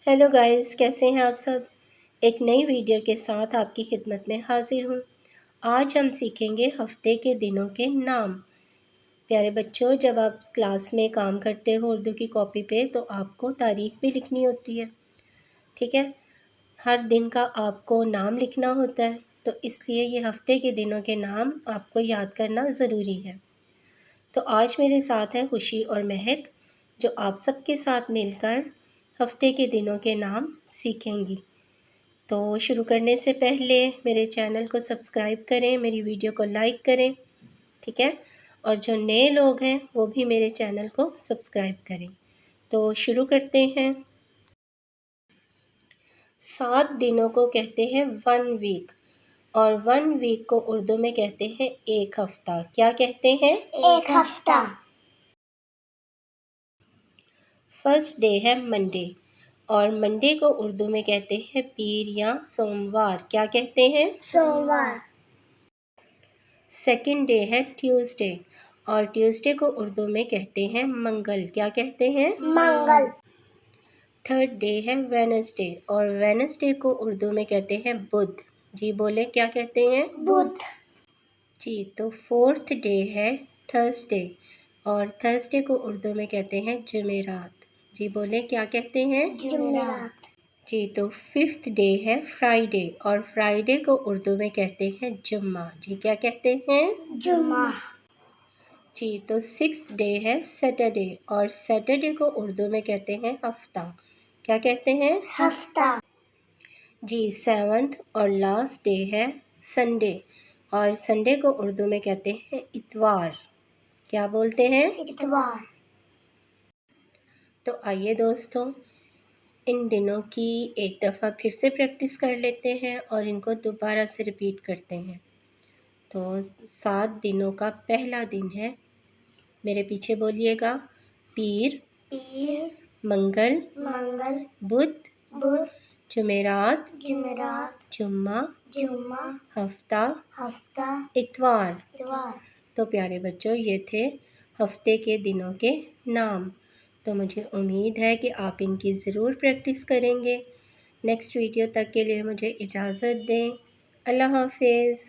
Hello guys, کیسے ہیں آپ سب؟ ایک نئی ویڈیو کے ساتھ آپ کی خدمت میں حاضر ہوں۔ آج ہم سیکھیں گے ہفتے کے دنوں کے نام۔ پیارے بچوں، جب آپ کلاس میں کام کرتے ہو اردو کی کاپی پہ تو آپ کو تاریخ بھی لکھنی ہوتی ہے، ٹھیک ہے؟ ہر دن کا آپ کو نام لکھنا ہوتا ہے، تو اس لیے یہ ہفتے کے دنوں کے نام آپ کو یاد کرنا ضروری ہے۔ تو آج میرے ساتھ ہیں خوشی اور مہک، جو آپ سب کے ساتھ مل کر ہفتے کے دنوں کے نام سیکھیں گی۔ تو شروع کرنے سے پہلے میرے چینل کو سبسکرائب کریں، میری ویڈیو کو لائک کریں، ٹھیک ہے؟ اور جو نئے لوگ ہیں وہ بھی میرے چینل کو سبسکرائب کریں۔ تو شروع کرتے ہیں۔ 7 دنوں کو کہتے ہیں 1 ویک، اور 1 ویک کو اردو میں کہتے ہیں ایک ہفتہ۔ کیا کہتے ہیں؟ ایک ہفتہ۔ فرسٹ ڈے ہے منڈے، اور منڈے کو اردو میں کہتے ہیں پیر یا سوموار۔ کیا کہتے ہیں؟ سوموار۔ سیکنڈ ڈے ہے ٹیوزڈے، اور ٹیوزڈے کو اردو میں کہتے ہیں منگل۔ کیا کہتے ہیں؟ منگل۔ تھرڈ ڈے ہے وینسڈے، اور وینسڈے کو اردو میں کہتے ہیں بدھ۔ جی بولیں، کیا کہتے ہیں؟ بدھ۔ جی، تو فورتھ ڈے ہے تھرسڈے، اور تھرسڈے کو اردو میں کہتے ہیں جمعرات۔ جی بولیں، کیا کہتے ہیں؟ جمعرات۔ جی، تو ففتھ ڈے ہے فرائیڈے، اور فرائیڈے کو اردو میں کہتے ہیں جمعہ۔ جی کیا کہتے ہیں؟ جمعہ۔ جی، تو سکستھ ڈے ہے سیٹرڈے، اور سیٹرڈے کو اردو میں کہتے ہیں ہفتہ۔ کیا کہتے ہیں؟ ہفتہ۔ جی، سیونتھ اور لاسٹ ڈے ہے سنڈے، اور سنڈے کو اردو میں کہتے ہیں اتوار۔ کیا بولتے ہیں؟ اتوار۔ تو آئیے دوستوں، ان دنوں کی ایک دفعہ پھر سے پریکٹس کر لیتے ہیں اور ان کو دوبارہ سے ریپیٹ کرتے ہیں۔ تو 7 دنوں کا پہلا دن ہے، میرے پیچھے بولیے گا، پیر، پیر، منگل، منگل، بدھ، بدھ، جمعرات، جمعرات، جمعہ، جمعہ، ہفتہ، ہفتہ، اتوار۔ اتوار۔ تو پیارے بچوں، یہ تھے ہفتے کے دنوں کے نام۔ تو مجھے امید ہے کہ آپ ان کی ضرور پریکٹس کریں گے۔ نیکسٹ ویڈیو تک کے لیے مجھے اجازت دیں۔ اللہ حافظ۔